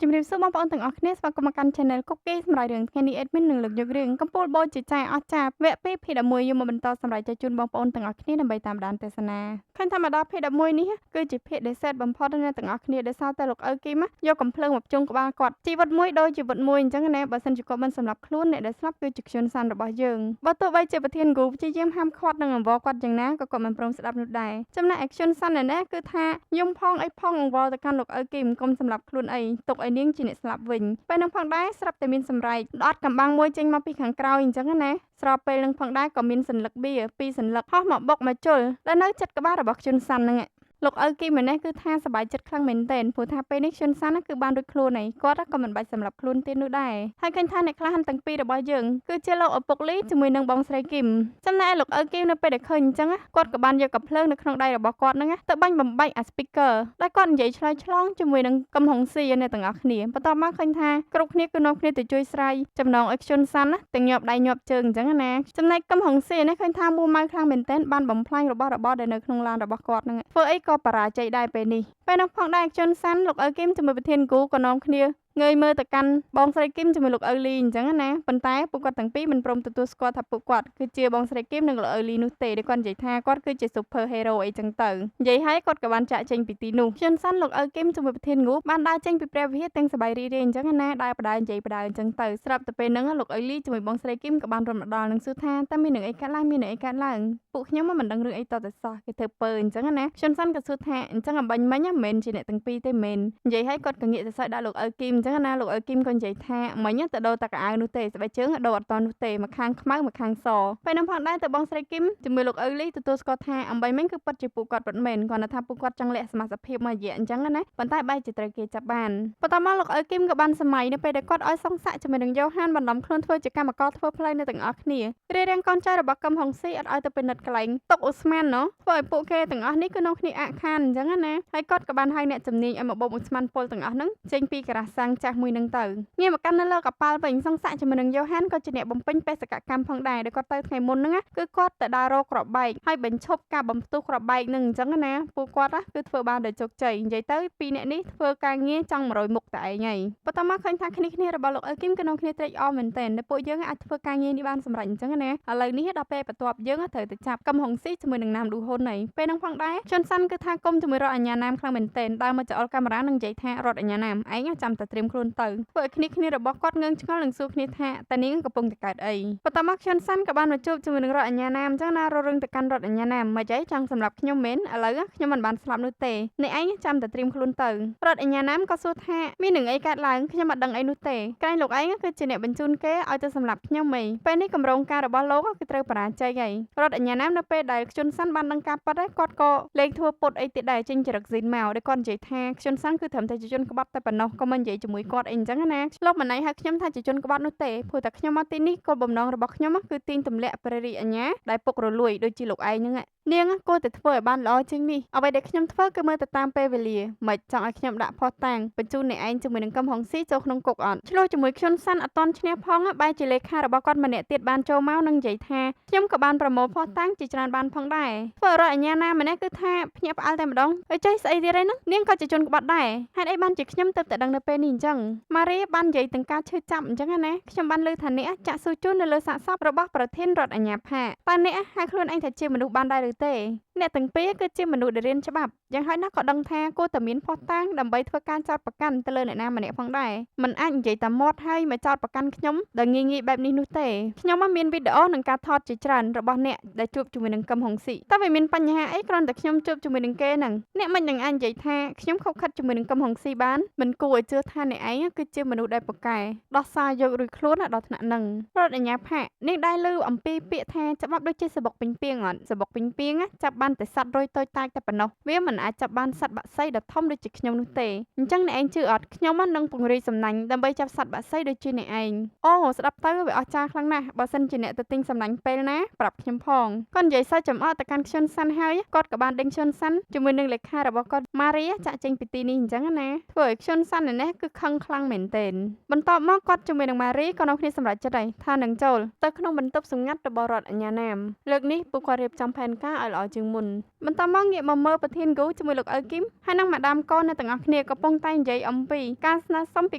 ជំរាបសួរបងប្អូនទាំងអស់គ្នាស្វាគមន៍មកកាន់ Channel Cookie សម្រាប់រឿងថ្ងៃនេះ Admin នឹងលើកយករឿងកំពូលបូជាចាអស្ចារ្យវគ្គ2ភេទ11យកមកបន្តសម្រាប់ចែកជូនបងប្អូនទាំងអស់គ្នាដើម្បីតាមដានទស្សនាឃើញថាមកដល់ភេទ11នេះគឺជាភេទដែល set បំផុតអ្នកទាំងអស់គ្នាដែលសារតែលោកឪគីមយកកំភ្លើងមកភ្ជុងក្បាលគាត់ជីវិតមួយដូចជីវិតមួយអញ្ចឹងណាបើសិនជាគាត់មិនសម្លាប់ខ្លួនអ្នកដែលស្លាប់គឺជាខ្ជុនសានរបស់យើងបើទោះបីជាប្រធានគូព្យាយាមហាមឃាត់នឹងអង្វរគាត់យ៉ាងណាក៏គាត់មិនព្រមស្ដាប់នោះដែរចំណែកឯខ្ជុនសានណាគឺថាយំផងអីផងអង្វរទៅកាន់លោកឪគីមកុំសម្លាប់ខ្លួនអីទុកឲ្យនាងជាអ្នកស្លាប់វិញពេលនឹងផងដែរស្រាប់តែមានសម្រែកដុតកំបាំងមួយចេញមកពីខាងក្រោយអញ្ចឹងណាស្របពេលនឹងផងដែរក៏មានសន្លឹកបៀពីរសន្លឹកហោះមកបុកមកជុលដែលនៅចិត្តក្បាលរបស់ខ្ជុនសានហ្នឹងលោកឪគីម្នេះគឺថាសប្បាយចិត្តខ្លាំងមែនទែនព្រោះថាពេលនេះខ្ជុនសានគឺបានរួចខ្លួនហើយគាត់ក៏មិនបាច់សម្លាប់ខ្លួនទៀតនោះដែរហើយឃើញថាអ្នកក្លាហានទាំងពីររបស់យើងគឺជាលោកឪពុកលីជាមួយនឹងបងស្រីគឹមចំណែកលោកឪគីនៅពេលដែលឃើញអញ្ចឹងគាត់ក៏បានយកកាភ្លើងនៅក្នុងដៃរបស់គាត់ហ្នឹងទៅបាញ់បំបែកអា speaker ដែលគាត់និយាយឆ្លើយឆ្លងជាមួយនឹងកំហុងស៊ីអ្នកទាំងអស់គ្នាបន្ទាប់មកឃើញថាគ្រប់គ្នាគឺនាំគ្នាទៅជួយស្រាយចំណងឲ្យខ្ជុនសានទាំងញាប់ដៃញាប់ជើងអញ្ចឹងណាចំណែកកំហុងស៊ីនេះឃើញថាមួម៉ៅខ្លាំងមែនទែនបានបំផ្លាញរបស់របរដែលនៅក្នុងឡានរបស់គាត់ហ្នឹងធ្វើអីក៏បរាជ័យដែរពេលនេះពេលនោះផងដែរខ្ជុនសានលោកឪគឹមជាមួយប្រធានគូក៏នាំគ្នាងើយមើលទៅកាន់បងស្រីគឹមជាមួយលោកឪលីអញ្ចឹងណាប៉ុន្តែពួកគាត់ទាំងពីរមិនព្រមទទួលស្គាល់ថាពួកគាត់គឺជាបងស្រីគឹមនិងលោកឪលីនោះទេដែលគាត់និយាយថាគាត់គឺជា super hero អីចឹងទៅនិយាយហើយគាត់ក៏បានចាក់ចេញពីទីនោះខ្ជុនសានលោកឪគឹមជាមួយប្រធានគូបានដើរចេញពីព្រះវិហារទាំងសប្បាយរីករាយអញ្ចឹងណាដើរបដើនិយាយបដើអញ្ចឹងទៅស្រាប់តែពេលហ្នឹងលោកឪលីជាមួយបងស្រីគឹមក៏បានរត់មកដល់នឹងសួរថាតើមាននឹងអីកើតឡើងមាននឹងអីកើតឡើងពួកខ្ញុំមិនដឹងរឿងអីតទៅសោះគេធ្វើពើអញ្ចឹងណាខ្ជុនសានក៏សួរថាអញ្ចឹងអំបញ្ញមិញមិនមែនជាអ្នកទាំងពីរទេមែននិយាយហើយគាត់ក៏ងាកសរសើរដាក់លោកឪគឹមអញ្ចឹងណាលោកឪគឹមក៏និយាយថាមិញទៅដូរតែកៅអៅនោះទេស្បែកជើងដូរអត់តនោះទេមកខាងខ្មៅមកខាងសពេលនោះផងដែរទៅបងស្រីគឹមជាមួយលោកឪលីទទួលស្គាល់ថាអំបញ្ញមិញគឺពិតជាពួកគាត់ពិតមែនគាត់ថាពួកគាត់ចង់លាក់សមាសភាពមួយរយៈអញ្ចឹងណាប៉ុន្តែបែរជាត្រូវគេចាប់បានបន្ទាប់មកលោកឪគឹមក៏បានសម័យនៅពេលដែលគាត់ឲ្យសង្សាក់ជាមួយនឹងយ៉ូហានបន្លំខ្លួនធ្វើជាកម្មករធ្វើផ្លូវនៅទាំងអស់គ្នារារាំងកូនចៅរបស់កឹមហុងស៊ីអត់ឲ្យទៅពិនិត្យកន្លែងតុកអូស្មានណោះធ្វើឲ្យពួកគេទាំងអស់នេះគឺនាំគ្នាអាក់ខានអញ្ចឹងណាហើយគាត់ក៏បានហៅអ្នកជំនាញឲ្យមកបូមអូស្មានពលទាំងអស់ហ្នឹងចេញពីការ៉ាសាំងចាស់មួយហ្នឹងទៅងាកមកកាន់នៅលើកប៉ាល់វិញសង្សាក់ជាមួយនឹងយ៉ូហានក៏ជាអ្នកបំពេញបេសកកម្មផងដែរដែលគាត់ទៅថ្ងៃមុនហ្នឹងគឺគាត់ទៅដើររកក្របបែកហើយបញ្ឈប់ការបំផ្ទុះក្របបែកហ្នឹងអញ្ចឹងណាពួកគាត់គឺធ្វើបានដោយជោគជ័យនិយាយទៅពីរអ្នកនេះធ្វើការងារចង់100មុខតែឯងហើយបន្ទាប់មកឃើញថាគ្នារបស់លោកឪគឹមក៏នាំគ្នាត្រេកអរមែនទែនដែលពួកយើងអាចធ្វើការងារនេះបានសម្រេចអញ្ចឹងណាឥឡូវនេះដល់ពេលបន្ទាប់យើងត្រូវទៅចាប់កំហុងស៊ីជាមួយនឹងណាមឌូហ៊ុនហើយពេលហ្នឹងផងដែរជុនសាន់គឺថាគុំជាមួយរតអញ្ញាណាមខ្លាំងមែនទែនដើរមកចោលកាមេរ៉ានឹងនិយាយថារតអញ្ញាណាមឯងចាំតែត្រៀមខ្លួនទៅធ្វើឲ្យគ្នារបស់គាត់ងើងឆ្ងល់នឹងសួរគ្នាថាតើនាងកំពុងតែកើតអីបន្ទាប់មកជុនសាន់ក៏បានមកជួបជាមួយនឹងរតអញ្ញាណាមអញ្ចឹងណាររឹងទៅកាន់រតអញ្ញាណាមមិនអីចង់សម្រាប់ខ្ញុំមែនឥឡូវខ្ញុំមិនបានស្លាប់នោះទេអ្នកឯងចាំតែត្រៀមខ្លួនទៅរតអញ្ញាណាមក៏សួរថាមាននឹងអីកើតឡើងខ្ញុំអត់ដឹងអីនោះទេក្រែងលោកឯងគឺជាអ្នកបញ្ជូនគេឲ្យទៅសម្លាប់ខ្ញុំហីពេលនេះកម្រងការរបស់លោកគឺត្រូវបរាជ័យហើយរតអញ្ញាណាមនៅពេលដែលខ្ជុនសាន់បានដឹងការប៉ັດហើយគាត់ក៏លេងធ្វើពុតអីទៀតដែរចេញចរិតស៊ីនមកដែលគាត់និយាយថាខ្ជុនសាន់គឺត្រឹមតែជាជនក្បត់តែប៉ុណ្ណោះក៏មិននិយាយជាមួយគាត់អីអញ្ចឹងណាលោកមិនណៃហៅខ្ញុំថាជាជនក្បត់នោះទេព្រោះតែខ្ញុំមកទីនេះគោលបំណងរបស់ខ្ញុំគឺទាញទម្លាក់ព្រះរាជអាជ្ញាដែលពុករលួយដូចជាលោកឯងហ្នឹងនាងគួរតែធ្វើឲ្យបានល្អជាងនេះអ្វីដែលខ្ញុំធ្វើគឺមើលទៅតាមពេលវេលាមិនចង់ឲ្យខ្ញុំដាក់ផុសតាំងបញ្ជូនអ្នកឯងជាមួយនឹងកំហុងស៊ីចូលក្នុងគុកអត់ឆ្លោះជាមួយខ្ជុនសាន់អត់តន់ឈ្នះផងបែរជាលេខារបស់គាត់ម្នាក់ទៀតបានចូលមកនឹងនិយាយថាខ្ញុំក៏បានប្រមូលផុសតាំងជាច្រើនបានផងដែរធ្វើរកអញ្ញាណាម្នាក់គឺថាភ្ញាក់ផ្អើលតែម្ដងអីចេះស្អីទៀតឯហ្នឹងនាងក៏ជាជនក្បត់ដែរហេតុអីបានជាខ្ញុំទៅតែដឹងនៅពេលនេះអញ្ចឹងម៉ារីបាននិយាយទាំងការឈឺចាប់អញ្ចឹងណាខ្ញុំបានលើថាអ្នកចាក់ស៊ូជូននៅលើសាកសពរបស់ប្រធានរដ្ឋអាជ្ញាផាកតើអ្នកហៅខ្លួនឯងថាជាមនុស្សបានដែរឬទេអ្នកទាំងពីរគឺជាមនុស្សដែលរៀនច្បាប់យ៉ាងហោចណាស់ក៏ដឹងថាគួរតែមានភស្តុតាងដើម្បីធ្វើការចោទប្រកាន់ទៅលើអ្នកណាម្នាក់ផងដែរមិនអាចនិយាយតែមាត់ហើយមកចោទប្រកាន់ខ្ញុំដោយងាយៗបែបនេះនោះទេខ្ញុំមានវីដេអូនិងការថតជាច្រើនរបស់អ្នកដែលជួបជាមួយនឹងកឹមហុងស៊ីតើវាមានបញ្ហាអីគ្រាន់តែខ្ញុំជួបជាមួយនឹងគេហ្នឹងអ្នកមិននឹងអាចនិយាយថាខ្ញុំខុសខិតជាមួយនឹងកឹមហុងស៊ីបានមិនគួរឲ្យជឿថាអ្នកឯងគឺជាមនុស្សដែលប៉កែដោះសារយករួចខ្លួនដល់ថ្នាក់ហ្នឹងរដ្ឋអាជ្ញាផាកនាងដែរឮអំពីពាក្យថាច្បាប់ដូចជាសបុកពេញពីងអត់សបុកពេញពីងចាប់បានតែសត្វរុយតូចតាចតែប៉ុណ្ណោះវាមិនអាចចាប់បានសត្វបក្សីដ៏ធំដូចជាខ្ញុំនោះទេអញ្ចឹងអ្នកឯងជឿអត់ខ្ញុំនឹងពង្រីកសំណាញ់ដើម្បីចាប់សត្វបក្សីដូចជាអ្នកឯងអូស្ដាប់ទៅវាអស្ចារ្យខ្លាំងណាស់បើសិនជាអ្នកទៅទិញសំណាញ់ពេលណាប្រាប់ខ្ញុំផងគាត់និយាយសើចចំអកទៅកាន់ខ្ជុនសាន់ហើយគាត់ក៏បានដេញខ្ជុនសាន់ជាមួយនឹងលេខារបស់គាត់ ម៉ារីចាក់ចេញពីទីនេះអញ្ចឹងណាធ្វើឲ្យខ្ជុនសាន់នេះគឺខឹងខ្លាំងមែនទែនបន្ទាប់មកគាត់ជាមួយនឹងម៉ារីក៏នាំគ្នាសម្រេចចិត្តដែរថានឹងចូលទៅក្នុងបន្ទប់សម្ងាត់របស់រដ្ឋអាជ្ញាណាមលើកនេះពួកគាត់រៀបចំផែនការឲ្យល្អជាងមុនបន្ទាប់មកងាកមកមើលប្រធានគូជាមួយលោកអ៊ើគីមហើយនិងម៉ាដាមកូននៅទាំងអស់គ្នាកំពុងតែនិយាយអំពីការស្នើសុំពី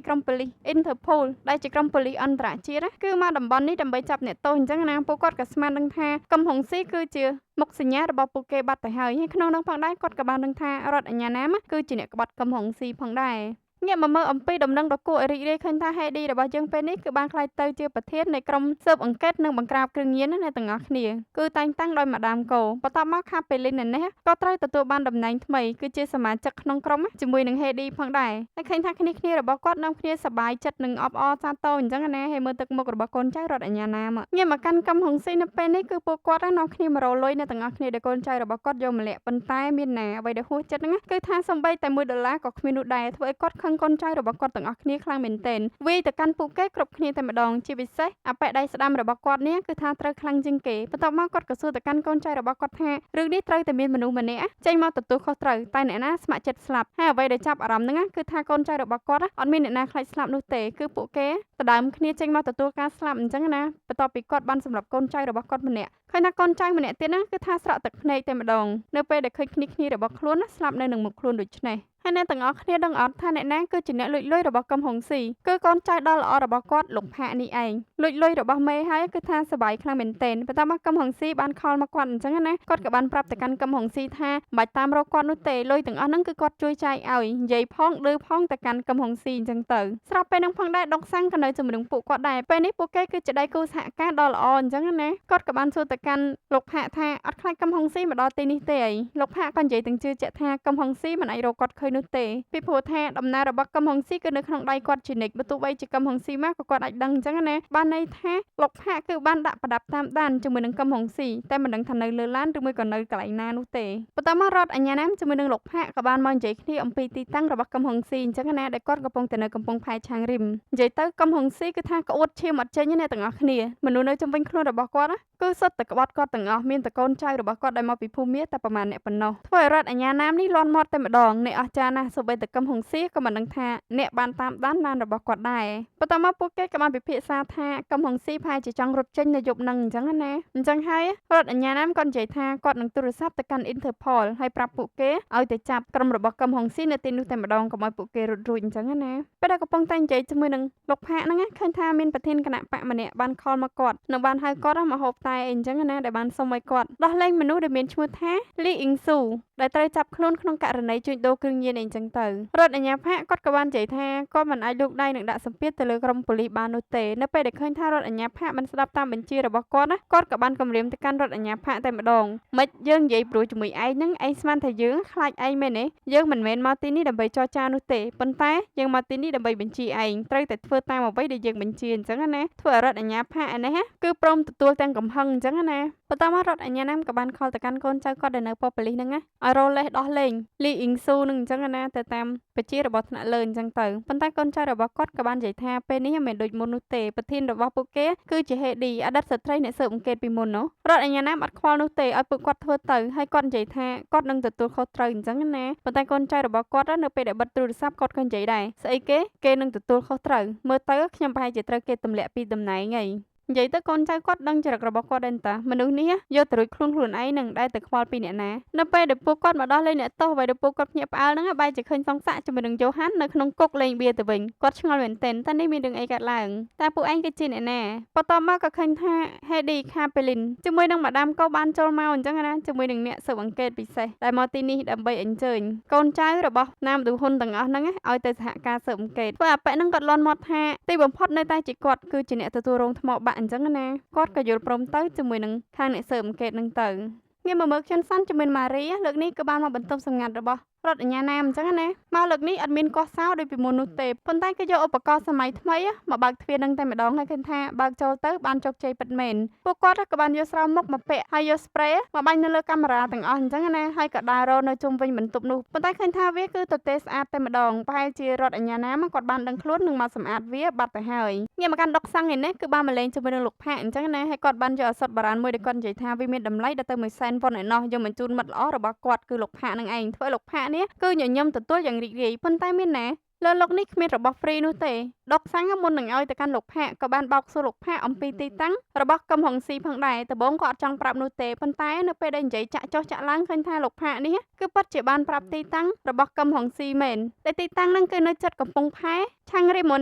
ក្រុមប៉ូលីស Interpol ដែលជាក្រុមប៉ូលីសអន្តរជាតិគឺមកតំបន់នេះដើម្បីចាប់អ្នកទោសអញ្ចឹងណាពួកគាត់ក៏ស្មានដឹងថាកំហុងស៊ីគឺជាមុខសញ្ញារបស់ពួកគេបាត់ទៅហើយក្នុងនោះផងដែរគាត់ក៏បានដឹងថារដ្ឋអាជ្ញាណាមគឺជាអ្នកក្បត់កំហុងស៊ីផងដែរងាកមកមើលអំពីដំណឹងដ៏គួរឲ្យរីករាយឃើញថាហេឌីរបស់យើងពេលនេះគឺបានក្លាយទៅជាប្រធាននៃក្រុមស៊ើបអង្កេតនិងបង្ក្រាបគ្រឿងញៀននៅទាំងអស់គ្នាគឺតែងតាំងដោយម៉ាដាមកូបន្ទាប់មកខាពេលលីននេះក៏ត្រូវទទួលបានតំណែងថ្មីគឺជាសមាជិកក្នុងក្រុមជាមួយនឹងហេឌីផងដែរហើយឃើញថាគ្នារបស់គាត់នាំគ្នាសប្បាយចិត្តនិងអបអរសាទរអញ្ចឹងណាហើយមើលទឹកមុខរបស់កូនចៅរដ្ឋអាជ្ញាណាមងាកមកកាន់កំហុងស៊ីនៅពេលនេះគឺពួកគាត់នាំគ្នាមករលុយនៅទាំងអស់គ្នាដែលកូនចៅរបស់គាត់យកម្លាក់ប៉ុន្តែមានណាអ្វីដែលហួសចិត្តហ្នឹងគឺថាសំបីតែ$1ក៏គ្មាននោះដែរធ្វើឲ្យគាត់ខឹងកូនចៅរបស់គាត់ទាំងអស់គ្នាខ្លាំងមែនទែនវាយទៅកាន់ពួកគេគ្រប់គ្នាតែម្ដងជាពិសេសអបិដៃស្ដាំរបស់គាត់នេះគឺថាត្រូវខ្លាំងជាងគេបន្ទាប់មកគាត់ក៏សួរទៅកាន់កូនចៅរបស់គាត់ថារឿងនេះត្រូវតែមានមនុស្សម្នាក់ចេញមកទទួលខុសត្រូវតែអ្នកណាស្ម័គ្រចិត្តស្លាប់ហើយអ្វីដែលចាប់អារម្មណ៍ហ្នឹងគឺថាកូនចៅរបស់គាត់អត់មានអ្នកណាខ្លាចស្លាប់នោះទេគឺពួកគេដដើមគ្នាចេញមកទទួលការស្លាប់អញ្ចឹងណាបន្ទាប់ពីគាត់បានសម្លាប់កូនចៅរបស់គាត់ម្នាក់ឃើញថាកូនចៅម្នាក់ទៀតហ្នឹងគឺថាស្រក់ទឹកភ្នែកតែម្ដងនៅពេលដែលឃើញគ្នារបស់ខ្លួនស្លាប់នៅនឹងមុខខ្លួនដូចនេះហើយអ្នកទាំងអស់គ្នាដឹងអត់ថាអ្នកណាគឺជាអ្នកលួចលុយរបស់កំហុងស៊ីគឺកូនចៅដ៏ល្អរបស់គាត់លោកផាកនេះឯងលួចលុយរបស់មេហើយគឺថាសបាយខ្លាំងមែនទែនបន្ទាប់មកកំហុងស៊ីបានខលមកគាត់អញ្ចឹងណាគាត់ក៏បានប្រាប់ទៅកាន់កំហុងស៊ីថាមិនបាច់តាមរកគាត់នោះទេលុយទាំងអស់ហ្នឹងគឺគាត់ជួយចាយឲ្យនិយាយផងឌឺផងទៅកាន់កំហុងស៊ីអញ្ចឹងទៅស្រាប់ពេលហ្នឹងផងដែរដុកសាំងក៏នៅជាមួយនឹងពួកគាត់ដែរពេលនេះពួកគេគឺជាដៃគូសហការដ៏ល្អអញ្ចឹងណាគាត់ក៏បានសួរទៅកាន់លោកផាកថាអត់ខ្លាចកំហុងស៊ីមកដល់ទីនេះទេអីលោកផាកក៏និយាយទាំងជឿជាក់ថាកំហុងស៊ីមិនអាចរកគាត់ឃើញនោះទេពីព្រោះថាដំណើររបស់កំហុងស៊ីគឺនៅក្នុងដៃគាត់ជានិច្ចបើទោះបីជាកំហុងស៊ីមកក៏គាត់អាចដឹងអញ្ចឹងណាបានន័យថាលោកផាកគឺបានដាក់ប្រដាប់តាមដានជាមួយនឹងកំហុងស៊ីតែមិនដឹងថានៅលើឡានឬមួយក៏នៅកន្លែងណានោះទេបន្ទាប់មករត់អញ្ញាណាមជាមួយនឹងលោកផាកក៏បានមកនិយាយគ្នាអំពីទីតាំងរបស់កំហុងស៊ីអញ្ចឹងណាដែលគាត់កំពុងតែនៅកំពង់ផែឆាងរីមនិយាយទៅកំហុងស៊ីគឺថាក្អួតឈាមអត់ចេញណាទាំងអស់គ្នាមនុស្សនៅជុំវិញខ្លួនរបស់គាត់គឺសុទ្ធតែក្បត់គាត់ទាំងអស់មានតែកូនចៅរបស់គាត់ដែលមកពីភូមិមាតែប្រមាណអ្នកប៉ុណ្ណោះធ្វើឲ្យរដ្ឋអាជ្ញាណាមនេះលាន់មាត់តែម្ដងអ្នកអស្ចារ្យណាស់សូម្បីតែកំហុងស៊ីក៏មិនដឹងថាអ្នកបានតាមដានឡានរបស់គាត់ដែរបន្ទាប់មកពួកគេក៏បានពិភាក្សាថាកំហុងស៊ីផាជាចង់រត់ចេញនៅយប់ហ្នឹងអញ្ចឹងណាអញ្ចឹងហើយរដ្ឋអាជ្ញាណាមក៏និយាយថាគាត់នឹងទូរស័ព្ទទៅកាន់ Interpol ហើយប្រាប់ពួកគេឲ្យទៅចាប់ក្រុមរបស់កំហុងស៊ីនៅទីនោះតែម្ដងកុំឲ្យពួកគេរត់រួចអញ្ចឹងណាពេលដែលកំពុងតែនិយាយជាមួយនឹងលោកផាកហ្នឹងឃើញថាមានប្រធានគណៈបកម្នាក់បានខលមកគាត់នឹងបានហៅគាត់មកហូបតែអីអញ្ចឹងណាដែលបានសុំឲ្យគាត់ដោះលែងមនុស្សដែលមានឈ្មោះថាលីអ៊ីងស៊ូដែលត្រូវចាប់ខ្លួនក្នុងករណីជួញដូរគ្រឿងញៀនអីអញ្ចឹងទៅរដ្ឋអាជ្ញាផាកគាត់ក៏បាននិយាយថាគាត់មិនអាចលោកដៃនឹងដាក់សម្ពាធទៅលើក្រុមប៉ូលីសបាននោះទេនៅពេលដែលឃើញថារដ្ឋអាជ្ញាផាកមិនស្ដាប់តាមបញ្ជារបស់គាត់គាត់ក៏បានគំរាមទៅកាន់រដ្ឋអាជ្ញាផាកតែម្ដងមិនយើងនិយាយព្រោះជាមួយឯងហ្នឹងឯងស្មានថាយើងខ្លាចឯងមែនទេយើងមិនមែនមកទីនេះដើម្បីចរចានោះទេប៉ុន្តែយើងមកទីនេះដើម្បីបញ្ជាឯងត្រូវតែធ្វើតាមអ្វីដែលយើងបញ្ជាអញ្ចឹងណាធ្វើឲ្យរដ្ឋអាជ្ញាផាកនេះគឺព្រមទទួលទាំងកំហឹងអញ្ចឹងណាបន្ទាប់មករដ្ឋអាជ្ញាណាមក៏បានខលទៅកាន់កូនចៅគាត់ដែលនៅប៉ុស្តិ៍ប៉ូលីសហ្នឹងឲ្យរលេះដោះលែងលីអ៊ីងស៊ូនឹងអញ្ចឹងណាទៅតាមបញ្ជារបស់ថ្នាក់លើអញ្ចឹងទៅប៉ុន្តែកូនចៅរបស់គាត់ក៏បាននិយាយថាពេលនេះមិនដូចមុននោះទេប្រធានរបស់ពួកគេគឺជាហេឌីអតីតស្ត្រីអ្នកស៊ើបអង្កេតពីមុននោះរដ្ឋអាជ្ញាណាមអត់ខ្វល់នោះទេឲ្យពួកគាត់ធ្វើទៅហើយគាត់និយាយថាគាត់នឹងទទួលខុសត្រូវអញ្ចឹងណាប៉ុន្តែកូនចៅរបស់គាត់នៅពេលដែលបិទទូរស័ព្ទគាត់ក៏និយាយដែរស្អីគេនឹងទទួលខុសត្រូវមើលទៅខ្ញុំប្រហែលជាត្រូវគេទម្លាក់ពីតំណែងហីនិយាយទៅកូនចៅគាត់ដឹងចរិតរបស់គាត់ដែរតាមនុស្សនេះយកទៅរួចខ្លួនឯងនឹងដែលទៅខ្វល់ពីអ្នកណានៅពេលដែលពួកគាត់មកដល់លេងអ្នកទោសហើយដែលពួកគាត់ភ្ញាក់ផ្អើលហ្នឹងបែរជាឃើញសង្សាក់ជាមួយនឹងយ៉ូហាននៅក្នុងគុកលេងបៀទៅវិញគាត់ឆ្ងល់មែនទែនតើនេះមានរឿងអីកើតឡើងតើពួកឯងគឺជាអ្នកណាបន្ទាប់មកក៏ឃើញថាហេឌីខាប៉េលីនជាមួយនឹងម៉ាដាមកូបានចូលមកអញ្ចឹងណាជាមួយនឹងអ្នកស៊ើបអង្កេតពិសេសដែលមកទីនេះដើម្បីអញ្ជើញកូនចៅរបស់ណាមឌូហ៊ុនទាំងអស់ហ្នឹងឲ្យទៅសហការស៊ើបអង្កេតធ្វើអបិហ្នឹងគាត់លន់មាត់ថាទីបំផុតនៅតែជាគាត់គឺជាអ្នកទទួលរងថ្មបាក់អញ្ចឹងណាគាត់ក៏យល់ព្រមទៅជាមួយនឹងខាងអ្នកស៊ើបអង្កេតនឹងទៅងាកមកមើលខ្ជិនសាន់ជាមួយម៉ារីលើកនេះក៏បានមកបន្ទប់សម្ងាត់របស់រដ្ឋអាជ្ញាណាមអញ្ចឹងណាមកលើកនេះអត់មានកោះសោដូចពីមុននោះទេប៉ុន្តែគេយកឧបករណ៍សម័យថ្មីមកបើកទ្វារនឹងតែម្ដងហើយឃើញថាបើកចូលទៅបានជោគជ័យពិតមែនពួកគាត់ក៏បានយកស្រោមមុខមកពាក់ហើយយក spray មកបាញ់នៅលើកាមេរ៉ាទាំងអស់អញ្ចឹងណាហើយក៏ដើររនៅជុំវិញបន្ទប់នោះប៉ុន្តែឃើញថាវាគឺទទេស្អាតតែម្ដងប្រហែលជារដ្ឋអាជ្ញាណាមគាត់បានដឹងខ្លួននឹងមកសម្អាតវាបាត់ទៅហើយងាកមកកាន់ដុកសាំងឯនេះគឺបានមកលេងជាមួយនឹងលោកផាកអញ្ចឹងណាហើយគាត់បានយកឱសថបុរាណមួយដែលគាត់និយាយថាវាមានតម្លៃដល់ទៅ100,000 វ៉ុនឯណោះយកបញ្ជូនមិត្តល្អរបស់គាត់គឺលោកផាកនឹងឯងធ្វើលោកផាក នេះគឺញញឹមទទួលយ៉ាងរីករាយប៉ុន្តែមានណាលើលោកនេះគ្មានរបស់ហ្វ្រីនោះទេដកសាំងមុននឹងឲ្យទៅកាន់លោកផាកក៏បានបោកសួរលោកផាកអំពីទីតាំងរបស់កឹមហុងស៊ីផងដែរដំបូងក៏អត់ចង់ប្រាប់នោះទេប៉ុន្តែនៅពេលដែលនិយាយចាក់ចុះចាក់ឡើងឃើញថាលោកផាកនេះគឺពិតជាបានប្រាប់ទីតាំងរបស់កឹមហុងស៊ីមែនដែលទីតាំងហ្នឹងគឺនៅជិតកំពង់ផែឆាំងរីម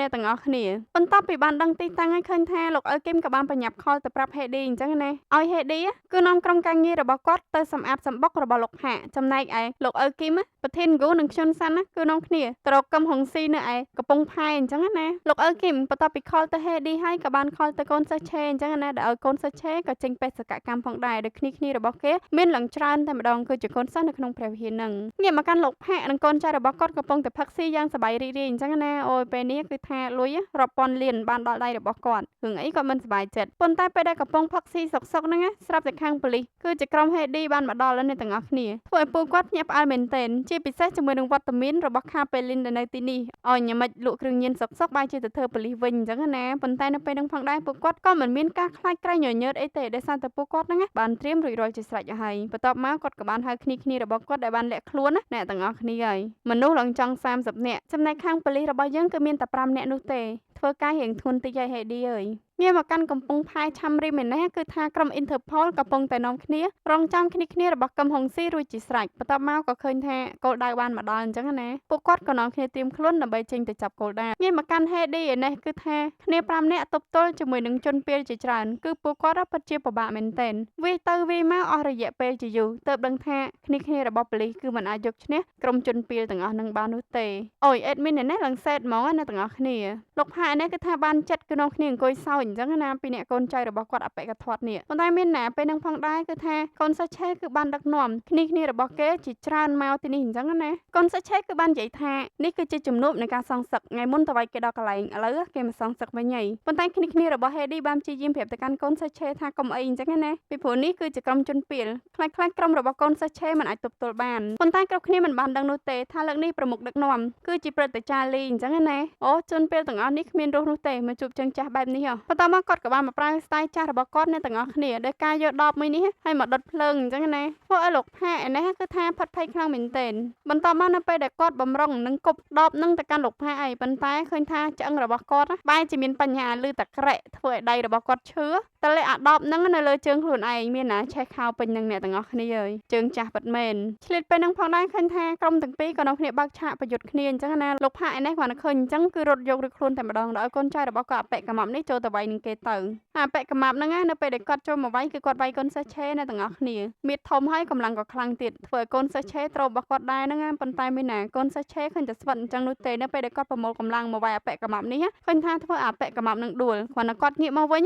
កអ្នកទាំងអស់គ្នាបន្ទាប់ពីបានដឹងទីតាំងហើយឃើញថាលោកអ៊ើគឹមក៏បានបញ្ញាប់ខលទៅប្រាប់ហេឌីអញ្ចឹងណាឲ្យហេឌីគឺនាំក្រុមការងាររបស់គាត់ទៅសម្អាតសម្បុករបស់លោកផាកចំណែកឯលោកអ៊ើគឹមប្រធានហ្គូនិងខ្ជុនសាន់ណាគឺនាំគ្នាទៅរកកឹមហុងស៊ីនៅឯកំពង់ផែអញ្ចឹងណាលោកអ៊ើគឹមបន្ទាប់ពីខលទៅហេឌីហើយក៏បានខលទៅកូនសិស្សឆេអញ្ចឹងណាដែលឲ្យកូនសិស្សឆេក៏ចេញបេសកកម្មផងដែរដូចគ្នារបស់គេមានឡើងច្រើនតែម្ដងគឺជាកូនសិស្សនៅក្នុងព្រះវិហារហ្នឹងងាកមកកាន់លោកផាកនិងកូនចៅរបស់គាត់កំពុងតែផឹកស៊ីយ៉ាងសប្បាយរីករាយអញ្ចឹងណាអូយពេលនេះគឺថាលុយរាប់ពាន់លានបានដល់ដៃរបស់គាត់រឿងអីគាត់មិនសប្បាយចិត្តប៉ុន្តែពេលដែលកំពុងផឹកស៊ីសុកហ្នឹងស្រាប់តែខាងប៉ូលីសគឺជាក្រុមហេឌីបានមកដល់ហើយអ្នកទាំងអស់គ្នាធ្វើឲ្យពូគាត់ភ្ញាក់ផ្អើលមែនទែនជាពិសេសជាមួយនឹងវត្តមានរបស់ខាប៉េលីនដែលនៅទីនេះឲ្យញ៉ាំមិនលក់គ្រឿងញៀនសុកបែរជាទៅធ្វើប៉ូលីសវិញអញ្ចឹងណាប៉ុន្តែនៅពេលនឹងផងដែរពួកគាត់ក៏មិនមានការខ្លាចក្រែងញញើតអីទេដោយសារតែពួកគាត់ហ្នឹងបានត្រៀមរួចរាល់ជាស្រេចហើយបន្ទាប់មកគាត់ក៏បានហៅគ្នារបស់គាត់ដែលបានលាក់ខ្លួនអ្នកទាំងអស់គ្នាហើយមនុស្សឡើងចង់30នាក់ចំណែកខាងប៉ូលីសរបស់យើងគឺមានតែ5នាក់នោះទេធ្វើការរៀងធ្ងន់តិចឲ្យហេឌីអើយងាកមកកាន់កំពង់ផែឆាំរីមែនណាគឺថាក្រុម Interpol កំពុងតែនាំគ្នារងចាំគ្នារបស់កឹមហុងស៊ីរួចជាស្រេចបន្ទាប់មកក៏ឃើញថាគោលដៅបានមកដល់អញ្ចឹងណាពួកគាត់ក៏នាំគ្នាត្រៀមខ្លួនដើម្បីចេញទៅចាប់គោលដៅងាកមកកាន់ហេឌីឯនេះគឺថាគ្នា5នាក់ទប់ទល់ជាមួយនឹងជនពាលជាច្រើនគឺពួកគាត់ពិតជាពិបាកមែនទែនវាទៅវាមកអស់រយៈពេលជាយូរទើបដឹងថាគ្នារបស់ប៉ូលីសគឺមិនអាចយកឈ្នះក្រុមជនពាលទាំងអស់នឹងបាននោះទេអូយអេដមីននេះឡើងសែតហ្មងណាទាំងអស់គ្នាលោកផានេះគឺថាបានចិត្តគឺនាំគ្នាអង្គុយសោយអញ្ចឹងណាពីអ្នកកូនចៅរបស់គាត់អបិកធាត់នេះប៉ុន្តែមានណាពេលនឹងផងដែរគឺថាកូនសិស្សឆេគឺបានដឹកនាំគ្នារបស់គេជាច្រើនមកទីនេះអញ្ចឹងណាកូនសិស្សឆេគឺបាននិយាយថានេះគឺជាជំនួបនៃការសងសឹកថ្ងៃមុនទៅវាយគេដល់កន្លែងឥឡូវគេមកសងសឹកវិញហើយប៉ុន្តែគ្នារបស់ហេឌីបានព្យាយាមប្រាប់ទៅកាន់កូនសិស្សឆេថាកុំអីអញ្ចឹងណាពីព្រោះនេះគឺជាក្រុមជនពាលខ្លាចក្រុមរបស់កូនសិស្សឆេមិនអាចទប់ទល់បានប៉ុន្តែគ្រប់គ្នាមិនបានដឹងនោះទេថាលើកនេះប្រមុខដឹកនាំគឺជាព្រឹទ្ធាចារ្យលីអញ្ចឹងណាអូជនពាលទាំងអស់នេះគ្មានរស់នោះទេមកជួបជើងចាស់បែបនេះបន្ទាប់មកគាត់ក៏បានមកប្រើស្ទាយចាស់របស់គាត់អ្នកទាំងអស់គ្នាដោយការយកដបមួយនេះឲ្យមកដុតភ្លើងអញ្ចឹងណាធ្វើឲ្យលោកផាឯនេះគឺថាផិតភ័យខ្លាំងមែនទែនបន្ទាប់មកនៅពេលដែលគាត់បំរុងនឹងគប់ដបនឹងទៅកាន់លោកផាឯប៉ុន្តែឃើញថាឆ្អឹងរបស់គាត់បែរជាមានបញ្ហាលឺតក្រែកធ្វើឲ្យដៃរបស់គាត់ឈឺតលាក់អាដបនឹងនៅលើជើងខ្លួនឯងមានណាឆេះខោពេញនឹងអ្នកទាំងអស់គ្នាអើយជើងចាស់ពិតមែនឆ្លៀតពេលនឹងផងដែរឃើញថាក្រុមទាំងពីរក៏នាំគ្នាបើកឆាកប្រយុទ្ធគ្នាអញ្ចឹងណាលោកផាឯនេះគាត់នឹកឃើញអញ្ចឹងគឺរត់យកឬខ្លួនតែម្ដងដល់ឲ្យកូនចៅរបស់គាត់អបិកម៉ាប់នេះចូលទៅវាយនឹងគេទៅអបិកម៉ាប់ហ្នឹងនៅពេលដែលគាត់ចូលមកវាយគឺគាត់វាយកូនសិស្សឆេអ្នកទាំងអស់គ្នាមៀតធំហើយកម្លាំងក៏ខ្លាំងទៀតធ្វើឲ្យកូនសិស្សឆេត្រូវរបស់គាត់ដែរហ្នឹងប៉ុន្តែមានណាកូនសិស្សឆេឃើញតែស្វិតអញ្ចឹងនោះទេនៅពេលដែលគាត់ប្រមូលកម្លាំងមកវាយអបិកម៉ាប់នេះឃើញថាធ្វើអបិកម៉ាប់នឹងដួលគាត់នៅគាត់ងាកមកវិ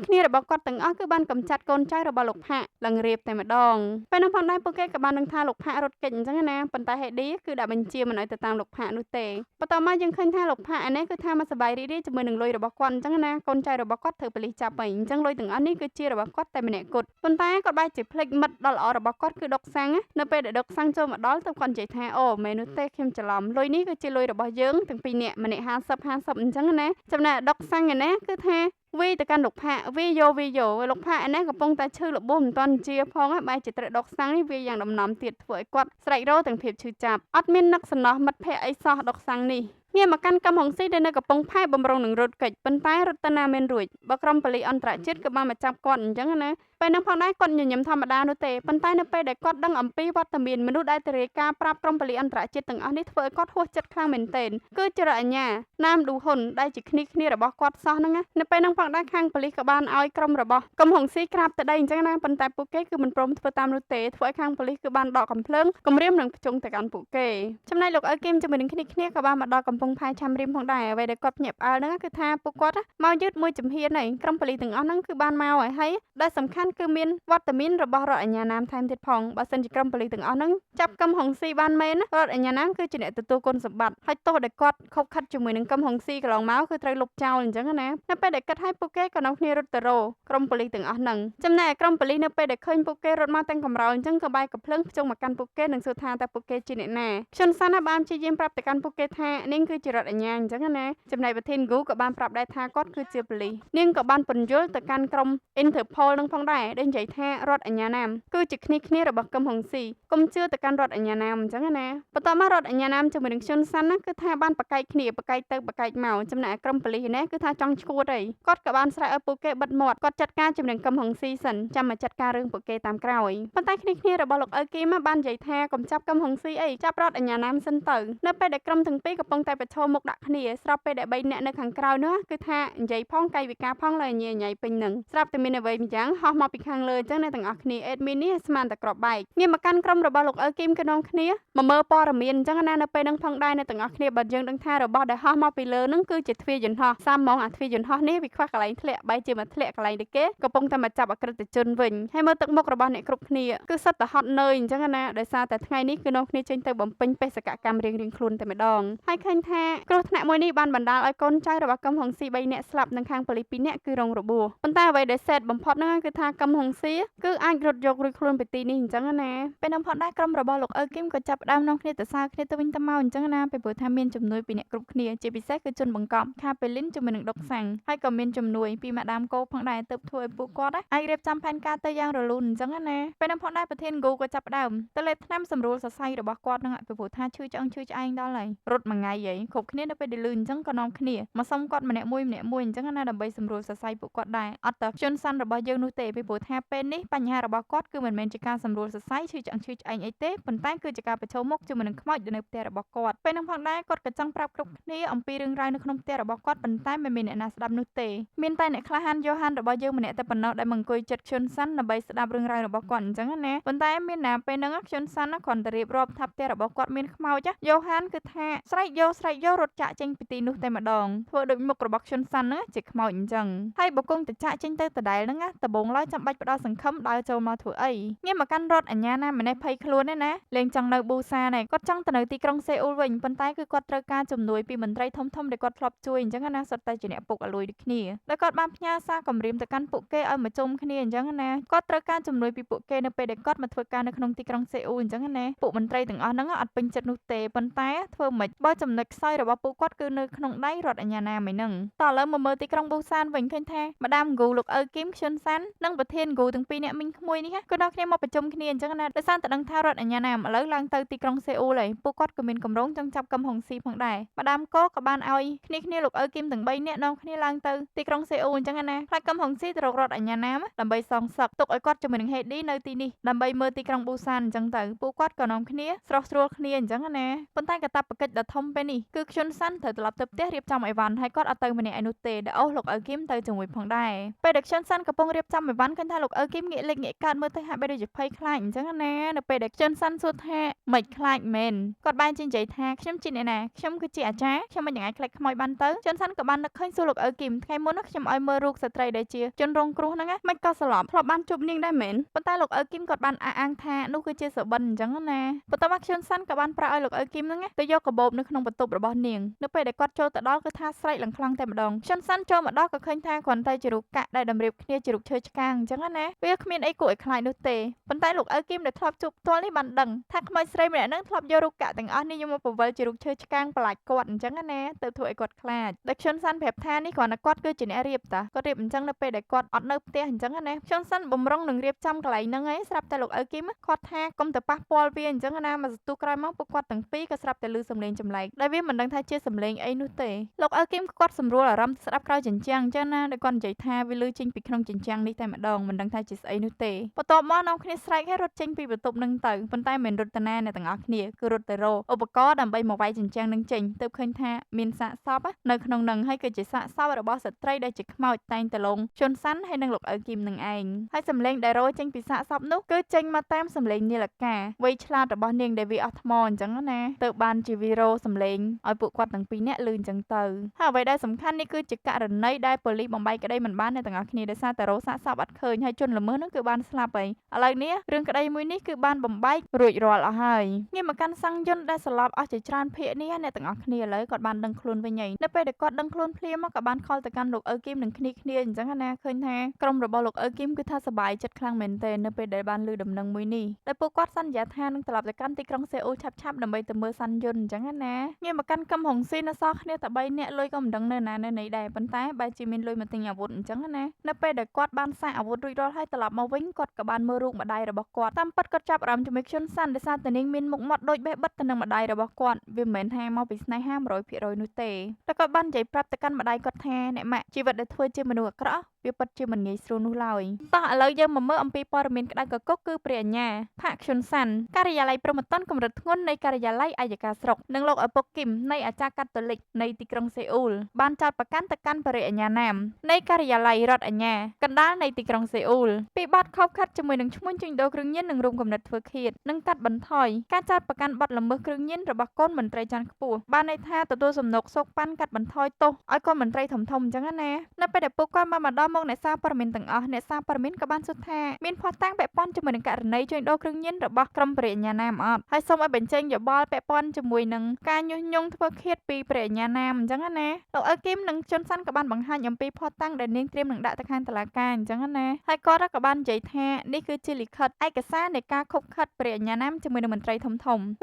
ញគ្នារបស់គាត់ទាំងអស់គឺបានកំចាត់កូនចៅរបស់លោកផាឡើងរៀបតែម្ដងពេលនោះផងដែរពួកគេក៏បាននឹងថាលោកផារត់គេចអញ្ចឹងណាប៉ុន្តែហេឌីគឺដាក់បញ្ជាមិនឲ្យទៅតាមលោកផានោះទេបន្តមកយើងឃើញថាលោកផាអានេះគឺថាមកសប្បាយរីករាយជាមួយនឹងលុយរបស់គាត់អញ្ចឹងណាកូនចៅរបស់គាត់ធ្វើប៉ូលីសចាប់ហើយអញ្ចឹងលុយទាំងអស់នេះគឺជារបស់គាត់តែម្នាក់គត់ប៉ុន្តែគាត់បែរជាភ្លេចមិត្តដ៏ល្អរបស់គាត់គឺដុកសាំងនៅពេលដែលដុកសាំងចូលមកដល់ទៅគាត់និយាយថាអូមែននោះទេខ្ញុំច្រឡំលុយនេះគឺជាលុយរបស់យើងទាំងពីរនាក់ម្នាក់50អញ្ចឹងណាចំណែកដុកសាំងឯណាគឺថាវីទៅកាន់លោកផាវីយោលោកផាឯនេះកំពុងតែឈឺលបួសមិនទាន់ជាផងបែរជាត្រូវដុកសាំងនេះវាយ៉ាងដំណំទៀតធ្វើឲ្យគាត់ស្រែករោទាំងភាពឈឺចាប់អត់មាននឹកសំណោះមិត្តភ័ក្តិអីសោះដុកសាំងនេះងាកមកកាន់កំហុងស៊ីដែលនៅកំពង់ផែបំរុងនឹងរត់កិច្ចប៉ុន្តែរត់ទៅណាមានរួចបើក្រុមប៉ូលីសអន្តរជាតិក៏បានមកចាប់គាត់អញ្ចឹងណាពេលនឹងផងដែរគាត់ញញឹមធម្មតានោះទេប៉ុន្តែនៅពេលដែលគាត់ដឹងអំពីវត្តមានមនុស្សដែលទៅរាយការណ៍ប្រាប់ក្រុមប៉ូលីសអន្តរជាតិទាំងអស់នេះធ្វើឲ្យគាត់ហួសចិត្តខ្លាំងមែនទែនគឺជារអញ្ញាណាមឌូហ៊ុនដែលជាគ្នារបស់គាត់សោះហ្នឹងណានៅពេលនឹងផងដែរខាងប៉ូលីសក៏បានឲ្យក្រុមរបស់កំហុងស៊ីក្រាបទៅដីអញ្ចឹងណាប៉ុន្តែពួកគេគឺមិនព្រមធ្វើតាមនោះទេធ្វើឲ្យខាងប៉ូលីសគឺបានដកកំភ្លើងគំរាមនឹងភ្ជុងទៅកាន់ពួកគេចំណែកលោកអ៊ើគឹមជាមួយនឹងគ្នាក៏បានមកដល់កំពង់ផែឆាំរៀមផងដែរអ្វីដែលគាត់ភ្ញាក់ផ្អើលហ្នឹងគឺថាពួកគាត់មកយឺតមួយជំហានហើយក្រុមប៉ូលីសទាំងអស់ហ្នឹងគឺបានមកហើយដែលសំខាន់គឺមានវត្តមានរបស់រដ្ឋអាជ្ញាណាមថែមទៀតផងបើសិនជាក្រុមប៉ូលីសទាំងអស់ហ្នឹងចាប់កំហុងស៊ីបានមែនរដ្ឋអាជ្ញាណាមគឺជាអ្នកទទួលគុណសម្បត្តិហើយទោះដែលគាត់ខົບខិតជាមួយនឹងកំហុងស៊ីកន្លងមកគឺត្រូវលុបចោលអញ្ចឹងណានៅពេលដែលគិតឲ្យពួកគេក៏នាំគ្នារត់ទៅរកក្រុមប៉ូលីសទាំងអស់ហ្នឹងចំណែកក្រុមប៉ូលីសនៅពេលដែលឃើញពួកគេរត់មកទាំងកំរោលអញ្ចឹងក៏បែកកំភ្លើងភ្ជុំមកកាន់ពួកគេនិងសួរថាតើពួកគេជាអ្នកណាខ្ញុំសានណាបានព្យាយាមប្រាប់ទៅកាន់ពួកគេថានាងគឺជារដ្ឋអាជ្ញាអញ្ចឹងណាចំណែកប្រធានហ្គូក៏បានប្រាប់ដែរថាគាត់គឺជាប៉ូលីសនាងក៏បានពន្យល់ទៅកាន់ក្រុម Interpol នឹងផងដែរ ដែរដែលនិយាយថារដ្ឋអាជ្ញាណាមគឺជាគ្នារបស់កឹមហុងស៊ីកុំជឿទៅកាន់រដ្ឋអាជ្ញាណាមអញ្ចឹងណាបន្ទាប់មករដ្ឋអាជ្ញាណាមជាមួយនឹងជនសាន់ណាគឺថាបានបកែកគ្នាបកែកទៅបកែកមកចំណែកក្រុមប៉ូលីសនេះគឺថាចង់ឈួតអីគាត់ក៏បានស្រែកឲ្យពួកគេបិទមាត់គាត់ចាត់ការជាមួយនឹងកឹមហុងស៊ីសិនចាំមកចាត់ការរឿងពួកគេតាមក្រោយប៉ុន្តែគ្នារបស់លោកអ៊ើគីមបាននិយាយថាកុំចាប់កឹមហុងស៊ីអីចាប់រដ្ឋអាជ្ញាណាមសិនទៅនៅពេលដែលក្រុមទាំងពីរកំពុងតែប្រឈមមុខដាក់គ្នាស្រាប់ពេលដែល3នាក់នៅខាងក្រៅនោះគឺថានិយាយផងកាយវិការផងឡើយញ៉ៃពេញនឹងស្រាប់តែមានអ្វីម្យ៉ាងហោះមកពីខាងលើអញ្ចឹងអ្នកទាំងអស់គ្នាអេដមីននេះស្មានតែក្របបែកងាកមកកាន់ក្រុមរបស់លោកអ៊ើគីមក៏នាំគ្នាមកមើលព័ត៌មានអញ្ចឹងណានៅពេលនឹងផងដែរអ្នកទាំងអស់គ្នាបើយើងដឹងថារបស់ដែលហោះមកពីលើនឹងគឺជាទ្វារយន្តហោះសាមហ្មងអាទ្វារយន្តហោះនេះវាខ្វះកន្លែងធ្លាក់បែរជាមកធ្លាក់កន្លែងទៅគេកំពុងតែមកចាប់អក្រិតជនវិញហើយមើលទឹកមុខរបស់អ្នកគ្រប់គ្នាគឺសិតតែហត់នឿយអញ្ចឹងណាដោយសារតែថ្ងៃនេះគឺនាំគ្នាចេញទៅបំពេញបេសកកម្មរៀងៗខ្លួនតែម្ដងហើយឃើញថាគ្រោះថ្នាក់មួយនេះបានបណ្ដាលឲ្យកូនចៅរបស់កឹមហុងស៊ី3នាក់ស្លាប់និងខាងប៉ូលីស2នាក់គឺរងរបួសប៉ុន្តែអ្វីដែលសែតបំផុតហ្នឹងគឺថាកឹមហុងស៊ីគឺអាចរត់យករួចខ្លួនពីទីនេះអញ្ចឹងណាពេលនឹងផុតដែរក្រុមរបស់លោកអ៊ើគីមក៏ចាប់ផ្ដើមនាំគ្នាទៅសារគ្នាទៅវិញទៅមកអញ្ចឹងណាពីព្រោះថាមានជំនួយពីអ្នកគ្រប់គ្នាជាពិសេសគឺជនបង្កប់ខាប៉េលីនជាមួយនឹងដុកសាំងហើយក៏មានជំនួយពីម៉ាដាមកូផងដែរទើបធ្វើឲ្យពួកគាត់អាចរៀបចំផែនការទៅយ៉ាងរលូនអញ្ចឹងណាពេលនឹងផុតដែរប្រធានគូក៏ចាប់ផ្ដើមទៅលេបថ្នាំសម្រួលសរសៃរបស់គាត់នឹងពីព្រោះថាឈឺឆ្អឹងឈឺឆ្អែងដល់ហើយរត់មួយថ្ងៃហីគ្រប់គ្នានៅពេលដែលលឺអញ្ចឹងក៏នាំគ្នាមកសុំគាត់ម្នាក់មួយអញ្ចឹងណាដើម្បីសម្រួលសរសៃពួកគាត់ដែរអត់តែជនសាន់របស់យើងនោះទេពីព្រោះថាពេលនេះបញ្ហារបស់គាត់គឺមិនមែនជាការសម្រួលសរសៃឈឺឆ្អឹងឈឺឆ្អែងអីទេប៉ុន្តែគឺជាការប្រឈមមុខជាមួយនឹងខ្មោចនៅផ្ទះរបស់គាត់ពេលនឹងផងដែរគាត់ក៏ចង់ប្រាប់គ្រប់គ្នាអំពីរឿងរ៉ាវនៅក្នុងផ្ទះរបស់គាត់ប៉ុន្តែមិនមានអ្នកណាស្ដាប់នោះទេមានតែអ្នកក្លាហានយ៉ូហានរបស់យើងម្នាក់តែប៉ុណ្ណោះដែលមកអង្គុយចិត្តជនសាន់ដើម្បីស្ដាប់រឿងរ៉ាវរបស់គាត់អញ្ចឹងណាប៉ុន្តែមានណាពេលហ្នឹងជនសាន់គ្រាន់តែរៀបរាប់ថាផ្ទះរបស់គាត់មានខ្មោចយ៉ូហានគឺថាស្រែកយករត់ចាក់ចេញពីទីនោះតែម្ដងធ្វើដូចមុខរបស់ជនសាន់ហ្នឹងជាខ្មោចអញ្ចឹងហើយបើគង់តែចាក់ចេញទៅដដែលហ្នឹងដំបងឡើយចាំបាច់ផ្ដល់សង្ឃឹមដើរចូលមកធ្វើអីងាកមកកាន់រត់អញ្ញាណាម្នេះភ័យខ្លួនទេណាលេងចង់នៅប៊ូសាណែគាត់ចង់ទៅនៅទីក្រុងសេអ៊ូលវិញប៉ុន្តែគឺគាត់ត្រូវការជំនួយពីមន្ត្រីធំដែលគាត់ធ្លាប់ជួយអញ្ចឹងណាសុទ្ធតែជាអ្នកពុកអលួយដូចគ្នាដោយគាត់បានផ្ញើសារគម្រាមទៅកាន់ពួកគេឲ្យមកជុំគ្នាអញ្ចឹងណាគាត់ត្រូវការជំនួយពីពួកគេនៅពេលដែលគាត់មកធ្វើការនៅក្នុងទីក្រុងសេអ៊ូលអញ្ចឹងណាពួកមន្ត្រីទាំងអស់ហ្នឹងអត់ពេញចិត្តនោះទេប៉ុន្តែធ្វើម៉េចបើចំណុចខ្សោយរបស់ពួកគាត់គឺនៅក្នុងដៃរដ្ឋអាជ្ញាណាមួយហ្នឹងតឥឡូវមកមើលទីក្រុងប៊ូសានវិញឃើញថាម្ដាមហ្គូលោកអ៊ើគីមខ្ជុនសាន់និងប្រធានហ្គូទាំងពីរអ្នកមីងក្មួយនេះគឺដល់គ្នាមកប្រជុំគ្នាអញ្ចឹងណាដោយសារតែដឹងថារដ្ឋអាជ្ញាណាឥឡូវឡើងទៅទីក្រុងសេអ៊ូលហើយពួកគាត់ក៏មានកម្រងចង់ចាប់កឹមហុងស៊ីផងដែរម្ដាមកក៏បានឲ្យគ្នាលោកអ៊ើគីមទាំង3នាក់នាំគ្នាឡើងទៅទីក្រុងសេអ៊ូលអញ្ចឹងណាខ្លាចកឹមហុងស៊ីទៅរករដ្ឋអាជ្ញាណាដើម្បីសងសឹកទុកឲ្យគាត់ជាមួយនឹងហេឌីនៅទីនេះដើម្បីមើលទីក្រុងប៊ូសានអញ្ចឹងទៅពួកគាត់ក៏នាំគ្នាស្រស់ស្រួលគ្នាអញ្ចឹងណាប៉ុន្តែកាតព្វកិច្ចដ៏ធំពេលនេះគឺខ្ជុនសាន់ត្រូវត្រឡប់ទៅផ្ទះរៀបចំអីវ៉ាន់ហើយគាត់អត់ទៅម្នាក់ឯនោះទេដែលអូសលោកអ៊ើគីមទៅជាមួយផងដែរពេលដែលខ្ជុនសាន់កំពុងរៀបចំអីវ៉ាន់ឃើញថាលោកអ៊ើគីមងាកលេចងាកកើតមើលទៅហាក់បីដូចជាភ័យខ្លាចអញ្ចឹងណានៅពេលដែលខ្ជុនសាន់សួរថាមិនខ្លាចមែនគាត់បាននិយាយថាខ្ញុំជាអ្នកណាខ្ញុំគឺជាអាចារ្យខ្ញុំមិនអាចខ្លាចខ្មោចបានទៅខ្ជុនសាន់ក៏បាននឹកឃើញសួរលោកអ៊ើគីមថ្ងៃមុនខ្ញុំឲ្យមើលរូបស្ត្រីដែលជាជនរងគ្រោះហ្នឹងមិនក៏ស្លាប់ធ្លាប់បានជួបនាងដែរមែនប៉ុន្តែលោកអ៊ើគីមគាត់បានអះអាងថានោះគឺជាសុបិនអញ្ចឹងណាបន្ទាប់មកខ្ជុនសាន់ក៏បានប្រាប់ឲ្យលោកអ៊ើគីមហ្នឹងទៅយកកាបូបនៅក្នុងបន្ទប់របស់នាងនៅពេលដែលគាត់ចូលទៅដល់គឺថាស្រែកឡើងខ្លាំងតែម្ដងខ្ជុនសាន់ចូលមកដល់ក៏ឃើញថាគ្រាន់តែជារូបកាក់ដែលតម្រៀបគ្នាជារូបឈើឆ្កាងអញ្ចឹងណាវាគ្មានអីគួរឲ្យខ្លាចនោះទេប៉ុន្តែលោកអ៊ើគីមដែលធ្លាប់ជួបផ្ទាល់នេះបានដឹងថាក្មេងស្រីម្នាក់ហ្នឹងធ្លាប់យករូបកាក់ទាំងអស់នេះយកមកបង្វិលជារូបឈើឆ្កាងប្រឡាចគាត់អញ្ចឹងណាទៅធ្វើឲ្យគាត់ខ្លាចដែលខ្ជុនសាន់ប្រាប់ថានេះគ្រាន់តែគាត់គឺជាអ្នករៀបតាគាត់រៀបអញ្ចឹងនៅពេលដែលគាត់អត់នៅផ្ទះអញ្ចឹងណាខ្ជុនសាន់បំរុងនឹងរៀបចំកន្លែងហ្នឹងឯងស្រាប់តែលោកអ៊ើគីមគាត់ថាកុំទៅប៉ះពាល់វាអញ្ចឹងណាមកសន្ទុះក្រោយមកពួកគាត់ទាំងពីរក៏ស្រាប់តែឮសំឡេងចម្លែកដែលវាមិនដឹងថាជាសំឡេងអីនោះទេលោកអ៊ើគីមគាត់សម្រួលអារម្មណ៍ស្ដាប់ក្រោយជញ្ជាំងអញ្ចឹងណាដែលគាត់និយាយថាវាឮចេញពីក្នុងជញ្ជាំងនេះតែម្ដងមិនដឹងថាជាស្អីនោះទេបន្ទាប់មកនាំគ្នាស្រែកឲ្យរត់ចេញពីបន្ទប់នឹងទៅប៉ុន្តែមិនរត់ទៅណាអ្នកទាំងអស់គ្នាគឺរត់ទៅរកឧបករណ៍ដើម្បីមកវាយជញ្ជាំងនឹងចេញទើបឃើញថាមានសាកសពនៅក្នុងនឹងហើយគឺជាសាកសពរបស់ស្ត្រីដែលជាខ្មោចតែងតលងជន់សាន់ហើយនឹងលោកអ៊ើគីមនឹងឯងហើយសំឡេងដែលរោចេញពីសាកសពនោះគឺចេញមកតាមសំឡេងនីលកាវ័យឆ្លាតរបស់នាងដែលវាអស់ថ្មអញ្ចឹងណាទើបបានជាវីរ៉ូសំឡេងឲ្យពួកគាត់ទាំងពីរនាក់ឮអញ្ចឹងទៅហើយអ្វីដែលសំខាន់នេះគឺជាករណីដែលប៉ូលីសបំបីក្តីមិនបានអ្នកទាំងអស់គ្នាដោយសារតែរោសាកសពអត់ឃើញហើយជនល្មើសនោះគឺបានស្លាប់ហើយឥឡូវនេះរឿងក្តីមួយនេះគឺបានបំបែករួចរាល់អស់ហើយងាកមកកាន់សង្ឃយុនដែលស្លាប់អស់ជាច្រើនភាគនេះអ្នកទាំងអស់គ្នាឥឡូវគាត់បានដឹងខ្លួនវិញហើយនៅពេលដែលគាត់ដឹងខ្លួនភ្លាមមកក៏បានខលទៅកាន់លោកអ៊ើគីមនឹងគ្នាអញ្ចឹងណាឃើញថាក្រុមរបស់លោកអ៊ើគីមគឺថាសប្បាយចិត្តខ្លាំងមែនទែននៅពេលដែលបានឮដំណឹងមួយនេះដែលពួកគាត់សន្យាថានឹងត្រឡប់ទៅកាន់ទីក្រុងសេអ៊ូលឆាប់ៗដើម្បីទៅមើលសង្ឃយុនអញ្ចឹងណាងាកមកកាន់កឹមហុងស៊ីនៅសល់គ្នាតែ3នាក់លុយក៏មិនដឹងនៅណានៅណីដែរប៉ុន្តែបែរជាមានលុយមកទិញអាវុធអញ្ចឹងណានៅពេលដែលគាត់បានសាកអាវុធ វុធរួចរាល់ហើយត្រឡប់មកវិញគាត់ក៏បានមើលរូបម្ដាយរបស់គាត់តាមពិតគាត់ចាប់អារម្មណ៍ជាមួយខុនសាន់ដោយសារតែនាងមានមុខមាត់ដូចបេះបិទទៅនឹងម្ដាយរបស់គាត់វាមិនមែនថាមកពីស្នេហា 100% នោះទេតែគាត់បាននិយាយប្រាប់ទៅកាន់ម្ដាយគាត់ថាអ្នកម៉ាក់ជីវិតដែលធ្វើជាមនុស្សអាក្រក់វាពិតជាមិនងាយស្រួលនោះឡើយតោះឥឡូវយើងមកមើលអំពីព័ត៌មានក្តៅកគុកគឺព្រះអញ្ញាផាកខុនសាន់ការិយាល័យព្រហ្មទណ្ឌកម្រិតធ្ងន់នៃការិយាល័យអัยការស្រុកនិងលោកឪពុកគឹមនៃអាចារ្យកាតូលិកនៃទីក្រុងសេអ៊ូលបានចោទប្រកាន់ទៅកាន់ព្រះអញ្ញាណាមនៃការិយាល័យរដ្ឋអញ្ញាកណ្ដាលនៃទីក្រុងសេអ៊ូលពីបទខុបខិតជាមួយនឹងឈ្មួញជួញដូរគ្រឿងញៀននិងរួមគំនិតធ្វើឃាតនិងកាត់បន្ថយការចោទប្រកាន់បទល្មើសគ្រឿងញៀនរបស់កូនមន្ត្រីជាន់ខ្ពស់បានន័យថាទទួលសំណុកសោកប៉ាន់កាត់បន្ថយទោសឲ្យកូនមន្ត្រីធំៗអញ្ចឹងណានៅពេលដែលពួកគាត់បានមកដល់មកអ្នកសារព័ត៌មានទាំងអស់អ្នកសារព័ត៌មានក៏បានសួរថាមានភស្តុតាងពាក់ព័ន្ធជាមួយនឹងករណីជួញដូរគ្រឿងញៀនរបស់ក្រុមព្រះអញ្ញាណាមអត់ហើយសូមឲ្យបញ្ចេញយោបល់ពាក់ព័ន្ធជាមួយនឹងការញុះញង់ធ្វើឃាតពីព្រះអញ្ញាណាមអញ្ចឹងណាលោកអ៊ឺគឹមនិងជុនសាន់ក៏បានបង្ហាញអំពីភស្តុតាងដែលនាងត្រៀមនឹងដាក់ទៅខាងតុលាការអញ្ចឹងណាហើយគាត់ក៏បាននិយាយថានេះគឺជាលិខិតឯកសារនៃការខុបខិតព្រះអញ្ញាណាមជាមួយនឹងមន្ត្រីធំ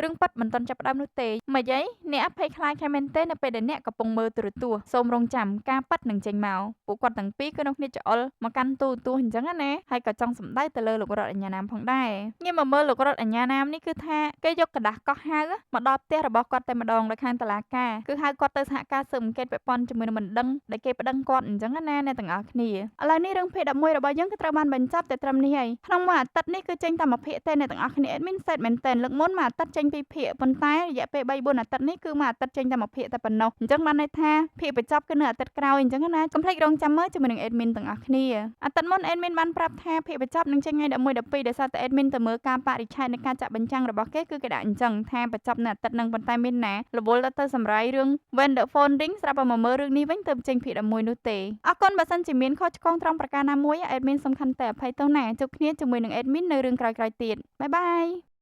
រឿងប៉ិតមិនទាន់ចាប់ផ្ដើមនោះទេម៉េចអីអ្នកអភ័យខ្លាចខែមែនទេនៅពេលដែលអ្នកកំពុងមើលទូរទស្សន៍សូមរងចាំការប៉ិតនឹងចេញមកពួកគាត់ទាំងពីរគឺនឹងគ្នាច្អល់មកកាន់ទូរទស្សន៍អញ្ចឹងណាហើយក៏ចង់សម្ដៅទៅលើលោករដ្ឋអញ្ញាណាមផងដែរងាកមកមើលលោករដ្ឋអញ្ញាណាមនេះគឺថាគេយកกระดาษកោះហៅមកដល់ផ្ទះរបស់គាត់តែម្ដងនៅខាងតុលាការគឺហៅគាត់ទៅសហការស៊ើបអង្កេតពាក់ព័ន្ធជាមួយនឹងបណ្ដឹងដែលគេប្តឹងគាត់អញ្ចឹងណាអ្នកទាំងអស់គ្នាឥឡូវនេះរឿងភេទ11របស់យើងគឺត្រូវបានបញ្ចប់តែត្រឹមនេះហើយក្នុងមួយអាទិត្យនេះគឺចេញតែមួយភាគទេអ្នកទាំងអស់គ្នា admin set មែនតើលើកមុនមួយអាទិត្យចេញពីរភាគប៉ុន្តែរយៈពេល3-4អាទិត្យនេះគឺមួយអាទិត្យចេញតែមួយភាគតែប៉ុណ្ណោះអញ្ចឹងបានន័យថាភាគបញ្ចប់គឺនៅអាទិត្យក្រោយអញ្ចឹងណាកុំភ្លេចរងចាំមើលជាមួយនឹង admin ទាំងអស់គ្នាអាទិត្យមុន admin បានប្រាប់ថាភាគបញ្ចប់នឹងចេញថ្ងៃ11 12ដោយសារតែ admin ទៅមើលការបរិច្ឆេទនៃការចាក់បញ្ចាំងរបស់គេគឺគេដាក់អញ្ចឹងថាបញ្ចប់នៅអាទិត្យនឹងប៉ុន្តែមានណារវល់ទៅសម្រាយរឿង When the Phone Ring ស្រាប់តែមកមើលរឿងនេះវិញទើបចេញភាគ11នោះទេអរគុណបើសិនជាមានខុសឆ្គងត្រង់ប្រការណាមួយ admin សំខាន់តែអភ័យទោសណាជួបគ្នាជាមួយនឹង admin នៅរឿងក្រោយៗទៀតបាយបាយ